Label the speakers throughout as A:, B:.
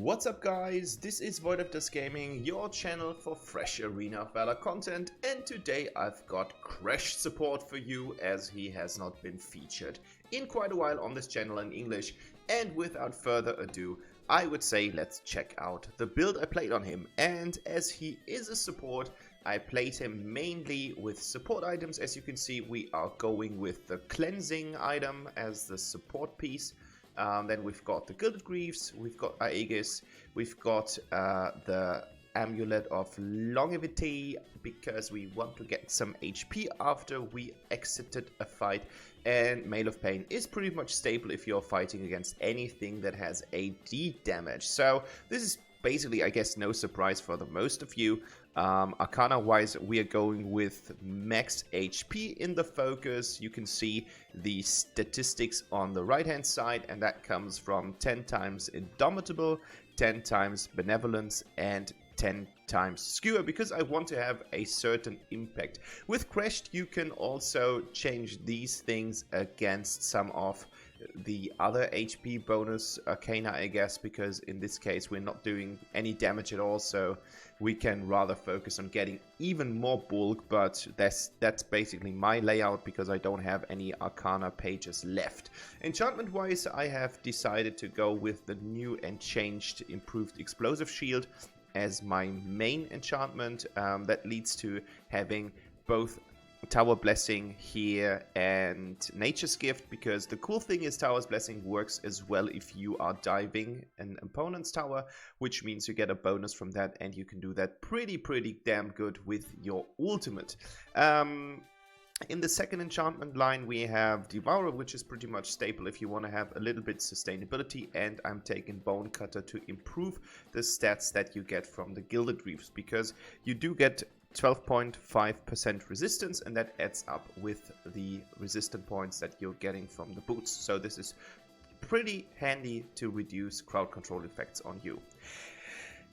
A: What's up guys, this is Void of This Gaming, your channel for fresh Arena of Valor content, and today I've got Cresht support for you as he has not been featured in quite a while on this channel in English. And without further ado, I would say let's check out the build I played on him. And as he is a support, I played him mainly with support items. As you can see, we are going with the cleansing item as the support piece. Then we've got the Gilded Greaves, we've got Aegis, we've got the Amulet of Longevity because we want to get some HP after we exited a fight, and Mail of Pain is pretty much stable if you're fighting against anything that has AD damage. So this is basically, I guess, no surprise for the most of you. Arcana wise, we are going with max HP in the focus. You can see the statistics on the right hand side, and that comes from 10 times Indomitable, 10 times Benevolence, and 10 times Skewer, because I want to have a certain impact. With Cresht, you can also change these things against some of the other HP bonus Arcana, I guess, because in this case we're not doing any damage at all, so we can rather focus on getting even more bulk. But that's basically my layout because I don't have any Arcana pages left. Enchantment wise, I have decided to go with the new and changed improved explosive shield as my main enchantment. That leads to having both Tower Blessing here and Nature's Gift, because the cool thing is Tower's Blessing works as well if you are diving an opponent's tower, which means you get a bonus from that, and you can do that pretty damn good with your ultimate. In the second enchantment line we have Devourer, which is pretty much stable if you want to have a little bit sustainability, and I'm taking Bone Cutter to improve the stats that you get from the Gilded Reefs, because you do get 12.5% resistance, and that adds up with the resistant points that you're getting from the boots. So this is pretty handy to reduce crowd control effects on you.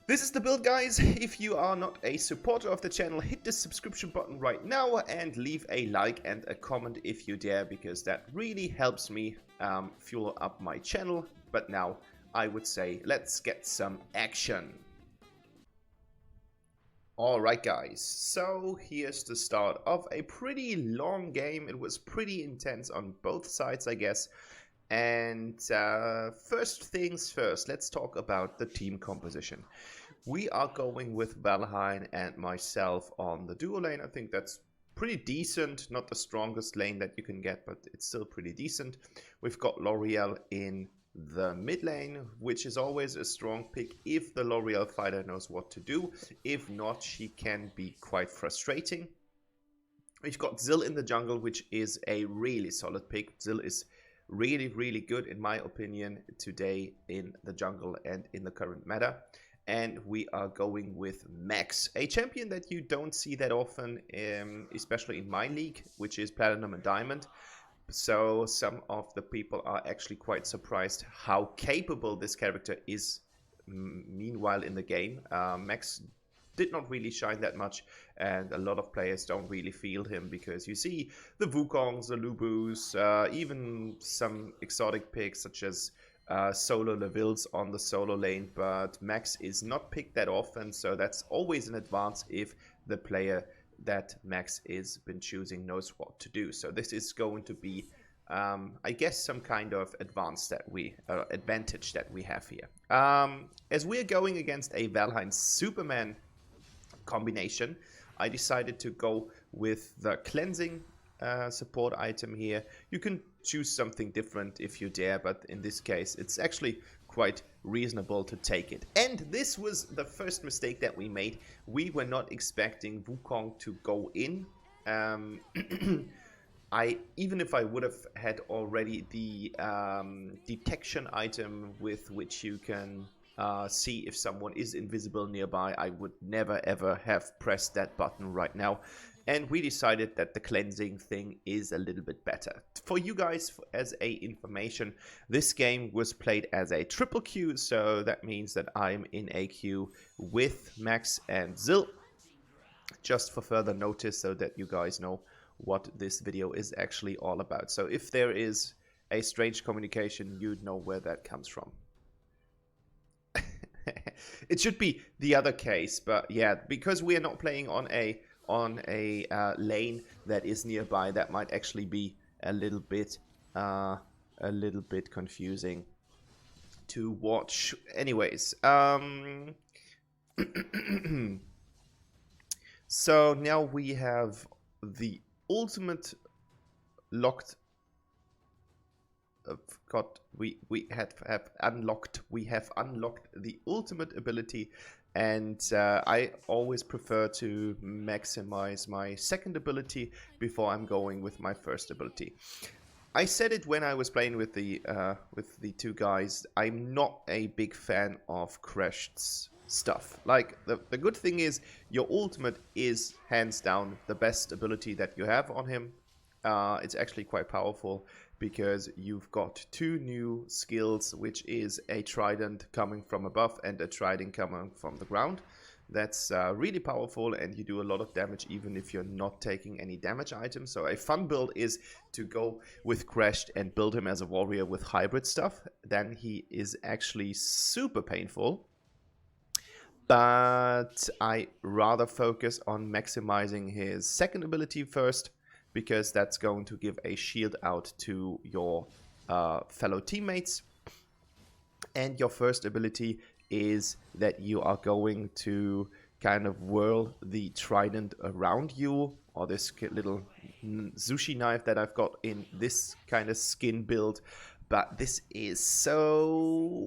A: This is the build, guys. If you are not a supporter of the channel, hit the subscription button right now and leave a like and a comment if you dare, because that really helps me fuel up my channel. But now I would say let's get some action. Alright guys, so here's the start of a pretty long game. It was pretty intense on both sides, I guess. And first things first, let's talk about the team composition. We are going with Valheim and myself on the duo lane. I think that's pretty decent, not the strongest lane that you can get, but it's still pretty decent. We've got L'Oreal in the mid lane, which is always a strong pick if the L'Oreal fighter knows what to do. If not, she can be quite frustrating. We've got Zill in the jungle, which is a really solid pick. Zill is really good in my opinion today in the jungle and in the current meta. And we are going with Max, a champion that you don't see that often, especially in my league, which is Platinum and Diamond. So some of the people are actually quite surprised how capable this character is meanwhile in the game. Max did not really shine that much, and a lot of players don't really feel him because you see the Wukongs, the Lubus, even some exotic picks such as solo Levils on the solo lane, but Max is not picked that often, so that's always an advance if the player that Max is been choosing knows what to do. So this is going to be I guess some kind of advantage that we have here. As we're going against a Valheim Superman combination, I decided to go with the cleansing support item here. You can choose something different if you dare, but in this case it's actually quite reasonable to take it. And this was the first mistake that we made. We were not expecting Wukong to go in. Even if I would have had already the detection item with which you can see if someone is invisible nearby, I would never ever have pressed that button right now. And we decided that the cleansing thing is a little bit better. For you guys, as a information, this game was played as a triple queue, so that means that I'm in a queue with Max and Zill. Just for further notice, so that you guys know what this video is actually all about. So if there is a strange communication, you'd know where that comes from. It should be the other case, but yeah, because we are not playing on a lane that is nearby, that might actually be a little bit confusing to watch. Anyways, so now we have the ultimate locked. We have unlocked the ultimate ability, and I always prefer to maximize my second ability before I'm going with my first ability. I said it when I was playing with the two guys. I'm not a big fan of Cresht's stuff. Like, the good thing is your ultimate is hands down the best ability that you have on him. It's actually quite powerful because you've got two new skills, which is a trident coming from above and a trident coming from the ground. That's really powerful, and you do a lot of damage even if you're not taking any damage items. So a fun build is to go with Cresht and build him as a warrior with hybrid stuff. Then he is actually super painful. But I rather focus on maximizing his second ability first, because that's going to give a shield out to your fellow teammates. And your first ability is that you are going to kind of whirl the trident around you, or this little sushi knife that I've got in this kind of skin build. But this is so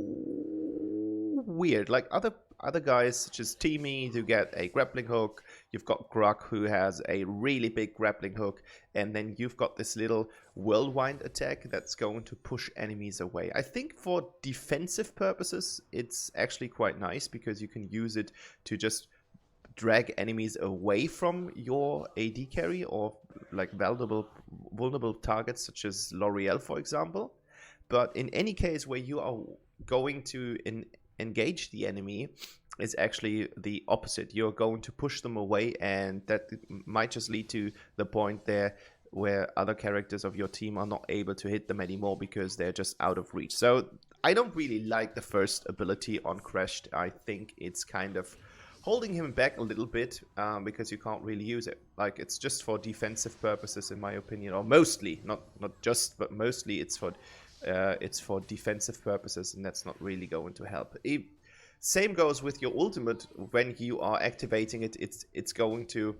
A: weird. Like other guys, such as Teamy, who get a grappling hook. You've got Grug, who has a really big grappling hook. And then you've got this little whirlwind attack that's going to push enemies away. I think for defensive purposes, it's actually quite nice, because you can use it to just drag enemies away from your AD carry, or like vulnerable targets, such as L'Oreal, for example. But in any case where you are going to engage the enemy, is actually the opposite. You're going to push them away, and that might just lead to the point there where other characters of your team are not able to hit them anymore because they're just out of reach. So I don't really like the first ability on Cresht. I think it's kind of holding him back a little bit, because you can't really use it. Like, it's just for defensive purposes, in my opinion, or mostly, not just, but mostly it's for defensive purposes, and that's not really going to help. Same goes with your ultimate. When you are activating it, it's going to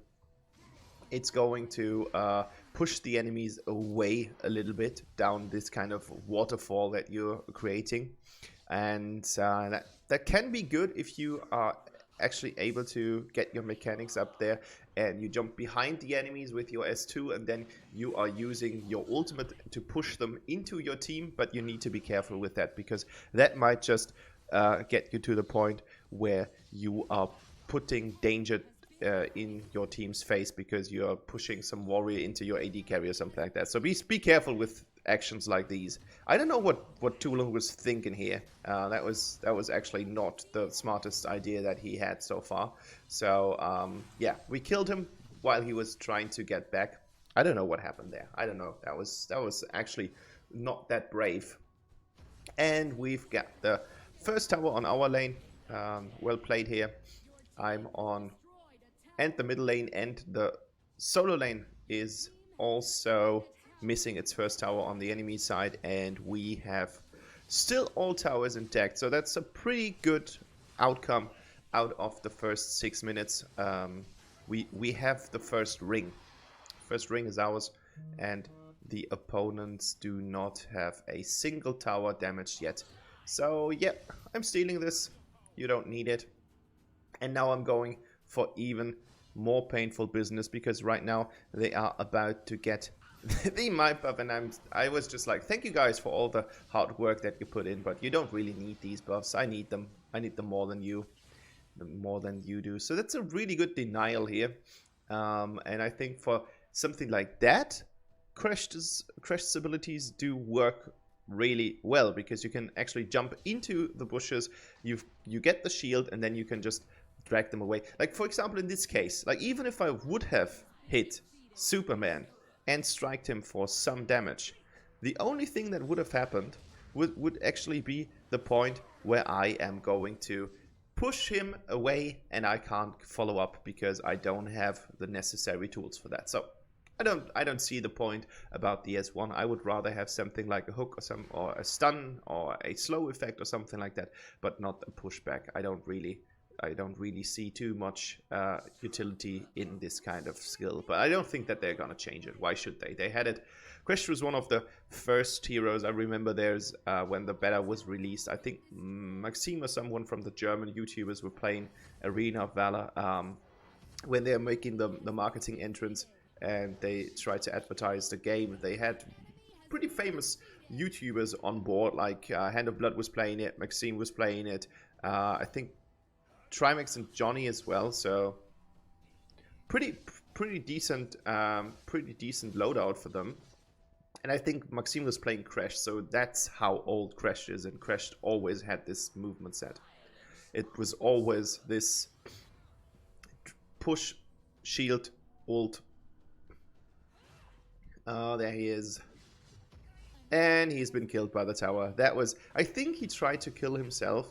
A: push the enemies away a little bit down this kind of waterfall that you're creating, and that can be good if you are actually able to get your mechanics up there and you jump behind the enemies with your S2, and then you are using your ultimate to push them into your team. But you need to be careful with that, because that might just get you to the point where you are putting danger in your team's face, because you're pushing some warrior into your AD carry or something like that. So be careful with actions like these. I don't know what Tulung was thinking here. That was actually not the smartest idea that he had so far. So yeah, we killed him while he was trying to get back. I don't know what happened there. I don't know. That was actually not that brave. And we've got the first tower on our lane. Well played here. I'm on and the middle lane, and the solo lane is also missing its first tower on the enemy side, and we have still all towers intact. So that's a pretty good outcome out of the first 6 minutes. We have the first ring. First ring is ours, and the opponents do not have a single tower damaged yet. So yeah, I'm stealing this. You don't need it. And now I'm going for even more painful business, because right now they are about to get the map buff, and I was just like, thank you guys for all the hard work that you put in, but you don't really need these buffs. I need them more than you do. So that's a really good denial here, and I think for something like that, Cresht's abilities do work really well, because you can actually jump into the bushes, you get the shield, and then you can just drag them away. Like, for example, in this case, like, even if I would have hit Superman and striked him for some damage, the only thing that would have happened would actually be the point where I am going to push him away, and I can't follow up because I don't have the necessary tools for that. So I don't see the point about the S1. I would rather have something like a hook or a stun or a slow effect or something like that, but not a pushback. I don't really see too much utility in this kind of skill, but I don't think that they're gonna change it. Why should they? They had it. Cresht was one of the first heroes. I remember there's when the beta was released. I think Maxime or someone from the German YouTubers were playing Arena of Valor when they're making the marketing entrance, and they tried to advertise the game. They had pretty famous YouTubers on board, like Hand of Blood was playing it, Maxime was playing it, I think Trimax and Johnny as well. So pretty decent loadout for them. And I think Maxime was playing Cresht, so that's how old Cresht is, and Cresht always had this movement set. It was always this push, shield, ult. Oh, there he is. And he's been killed by the tower. That was, I think he tried to kill himself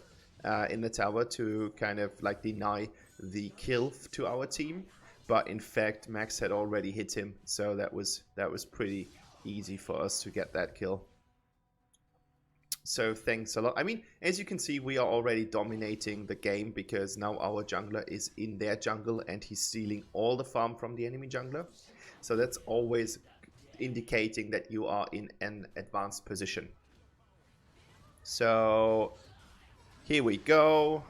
A: in the tower to kind of like deny the kill to our team. But in fact, Max had already hit him, so that was pretty easy for us to get that kill. So thanks a lot. I mean, as you can see, we are already dominating the game because now our jungler is in their jungle and he's stealing all the farm from the enemy jungler. So that's always indicating that you are in an advanced position. So here we go.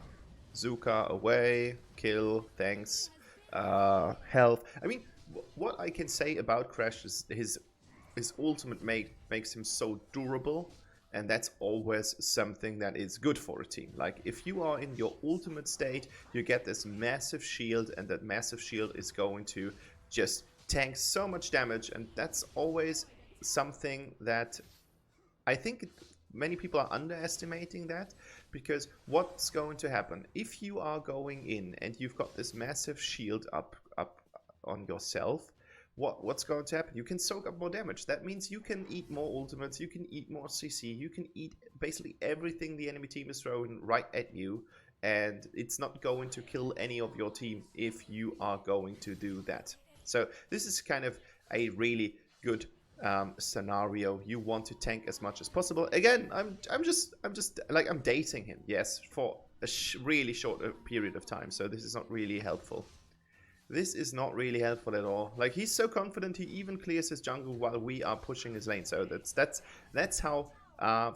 A: Zuka away, kill, thanks. Health. I mean, what I can say about Cresht is his ultimate makes him so durable, and that's always something that is good for a team. Like, if you are in your ultimate state, you get this massive shield, and that massive shield is going to just tank so much damage, and that's always something that I think many people are underestimating that, because what's going to happen if you are going in and you've got this massive shield up on yourself? What's going to happen? You can soak up more damage. That means you can eat more ultimates, you can eat more CC, you can eat basically everything the enemy team is throwing right at you, and it's not going to kill any of your team if you are going to do that. So this is kind of a really good scenario. You want to tank as much as possible. Again, I'm just like, I'm dating him, yes, for a really short period of time. So this is not really helpful. This is not really helpful at all. Like, he's so confident, he even clears his jungle while we are pushing his lane. So that's how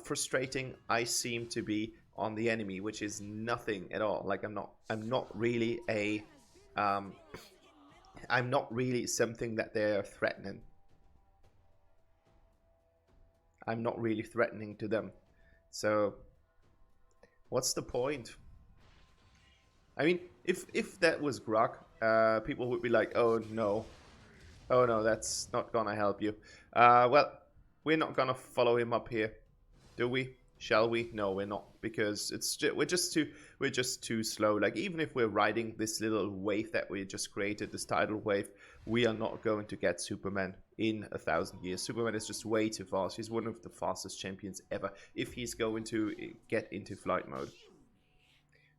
A: frustrating I seem to be on the enemy, which is nothing at all. Like, I'm not really something that they're threatening. I'm not really threatening to them. So what's the point? I mean, if that was Grok, people would be like, oh no, that's not gonna help you. Well, we're not gonna follow him up here, do we? Shall we? No, we're not, because we're just too slow. Like, even if we're riding this little wave that we just created, this tidal wave, we are not going to get Superman in 1,000 years. Superman is just way too fast. He's one of the fastest champions ever if he's going to get into flight mode.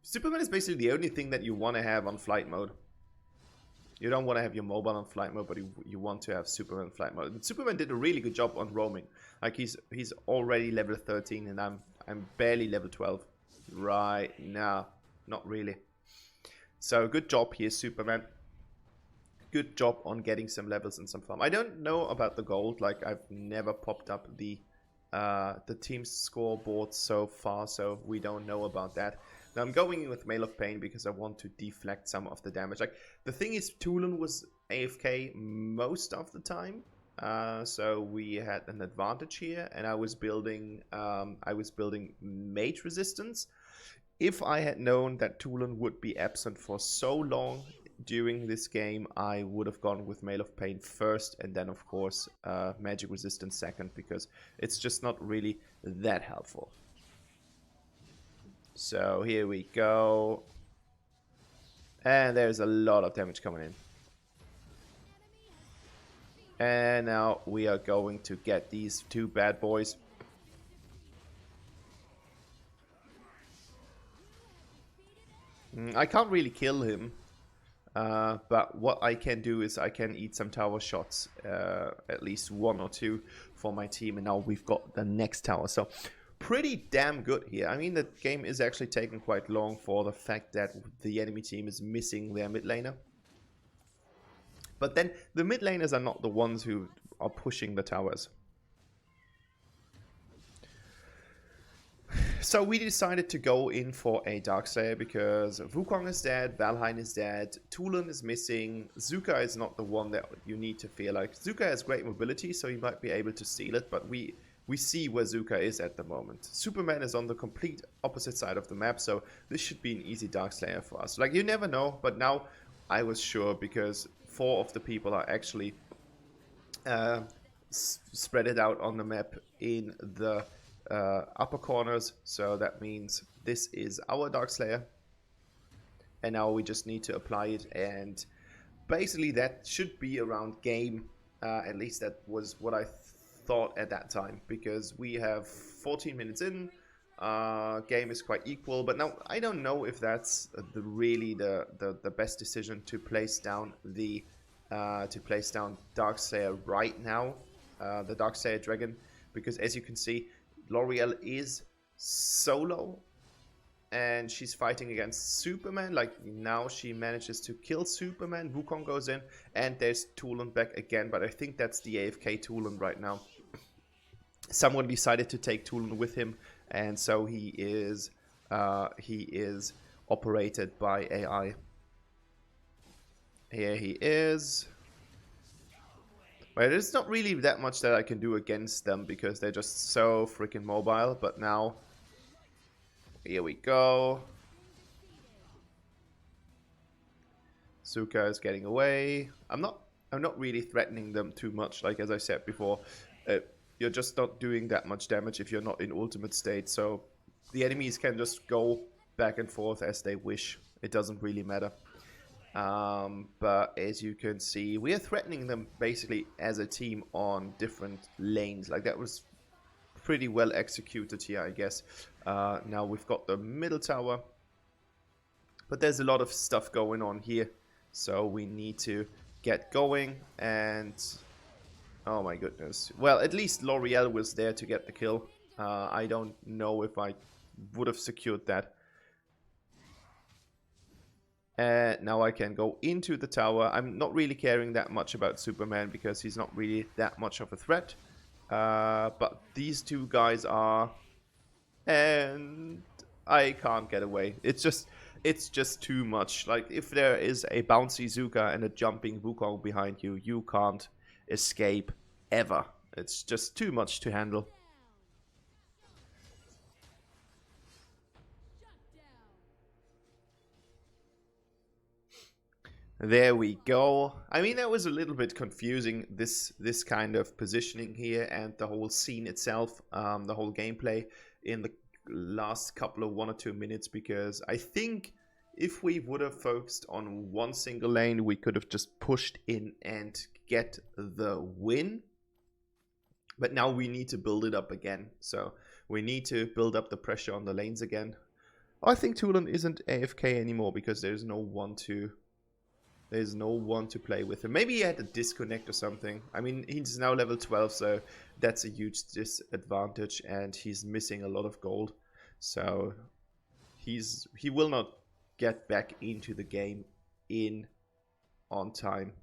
A: Superman is basically the only thing that you want to have on flight mode. You don't want to have your mobile on flight mode, but you want to have Superman flight mode. And Superman did a really good job on roaming. Like, he's already level 13 and I'm barely level 12 right now. Not really. So good job here, Superman. Good job on getting some levels and some farm. I don't know about the gold. Like, I've never popped up the team's scoreboard so far, so we don't know about that. Now I'm going in with Mail of Pain because I want to deflect some of the damage. Like, the thing is, Tulun was AFK most of the time, so we had an advantage here, and I was building mage resistance. If I had known that Tulun would be absent for so long during this game, I would have gone with Mail of Pain first, and then of course magic resistance second, because it's just not really that helpful. So here we go. And there's a lot of damage coming in. And now we are going to get these two bad boys. I can't really kill him. But what I can do is I can eat some tower shots, at least 1 or 2 for my team, and now we've got the next tower. So pretty damn good here. I mean, the game is actually taking quite long for the fact that the enemy team is missing their mid laner. But then the mid laners are not the ones who are pushing the towers. So we decided to go in for a Darkslayer because Wukong is dead, Valheim is dead, Tulin is missing, Zuka is not the one that you need to fear. Like, Zuka has great mobility, so he might be able to steal it, but we see where Zuka is at the moment. Superman is on the complete opposite side of the map, so this should be an easy Darkslayer for us. Like, you never know, but now I was sure because 4 of the people are actually spread it out on the map in the upper corners, so that means this is our Darkslayer, and now we just need to apply it, and basically that should be around game, at least that was what I thought at that time, because we have 14 minutes in, game is quite equal, but now I don't know if that's really the best decision to place down the Darkslayer right now, the Darkslayer Dragon, because as you can see, L'Oreal is solo and she's fighting against Superman. Like, now she manages to kill Superman, Wukong goes in, and there's Tulin back again, but I think that's the AFK Tulin right now. Someone decided to take Tulin with him, and so he is operated by AI. Here he is. But there's not really that much that I can do against them because they're just so freaking mobile. But now, here we go. Zuka is getting away. I'm not really threatening them too much. Like, as I said before, you're just not doing that much damage if you're not in ultimate state. So the enemies can just go back and forth as they wish. It doesn't really matter. But as you can see, we are threatening them basically as a team on different lanes. Like, that was pretty well executed here, I guess. Now we've got the middle tower, but there's a lot of stuff going on here, so we need to get going. And oh my goodness, well, at least L'Oreal was there to get the kill. I don't know if I would have secured that. And now I can go into the tower. I'm not really caring that much about Superman because he's not really that much of a threat. But these 2 guys are, and I can't get away. It's just too much. Like, if there is a bouncy Zuka and a jumping Wukong behind you, you can't escape ever. It's just too much to handle. There we go. I mean, that was a little bit confusing, this kind of positioning here and the whole scene itself, the whole gameplay in the last couple of 1 or 2 minutes, because I think if we would have focused on one single lane, we could have just pushed in and get the win. But now we need to build it up again. So we need to build up the pressure on the lanes again. I think Tulin isn't AFK anymore because there's no one to play with him. Maybe he had a disconnect or something. I mean, he's now level 12, so that's a huge disadvantage, and he's missing a lot of gold. So he will not get back into the game on time.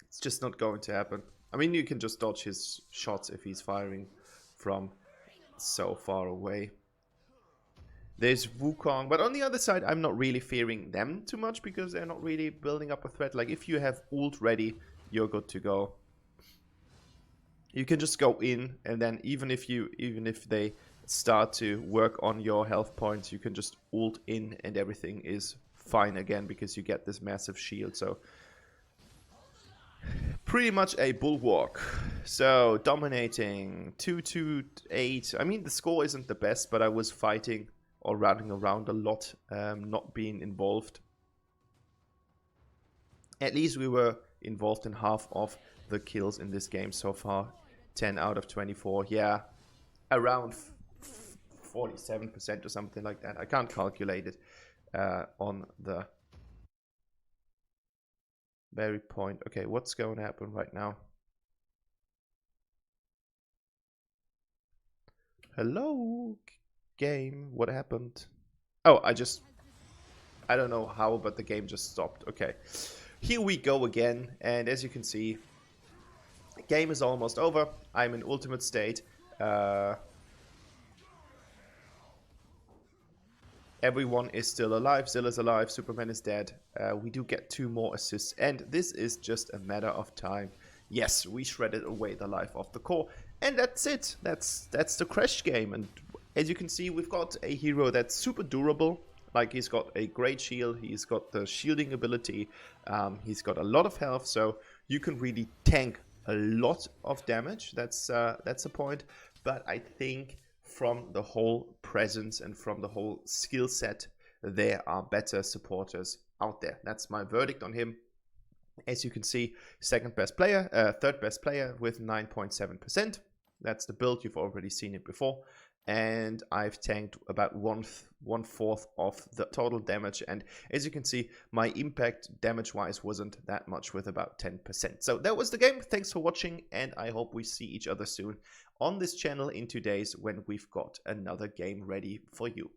A: It's just not going to happen. I mean, you can just dodge his shots if he's firing from so far away. There's Wukong, but on the other side, I'm not really fearing them too much because they're not really building up a threat. Like, if you have ult ready, you're good to go. You can just go in, and then even if they start to work on your health points, you can just ult in, and everything is fine again because you get this massive shield. So pretty much a bulwark. So dominating 2-2-8. I mean, the score isn't the best, but I was fighting or running around a lot, not being involved. At least we were involved in half of the kills in this game so far. 10 out of 24. Yeah, around 47% or something like that. I can't calculate it. on the very point. Okay, what's going to happen right now? Hello, game. What happened? Oh, I don't know how, but the game just stopped. Okay, here we go again. And as you can see, the game is almost over. I'm in ultimate state. Everyone is still alive. Zill is alive. Superman is dead. We do get 2 more assists. And this is just a matter of time. Yes, we shredded away the life of the core. And that's it. That's the Cresht game. And as you can see, we've got a hero that's super durable. Like, he's got a great shield. He's got the shielding ability. He's got a lot of health. So you can really tank a lot of damage. That's the point. But I think from the whole presence and from the whole skill set, there are better supporters out there. That's my verdict on him. As you can see, second best player, third best player with 9.7%. That's the build. You've already seen it before. And I've tanked about one fourth of the total damage. And as you can see, my impact damage-wise wasn't that much, with about 10%. So that was the game. Thanks for watching, and I hope we see each other soon on this channel in 2 days when we've got another game ready for you.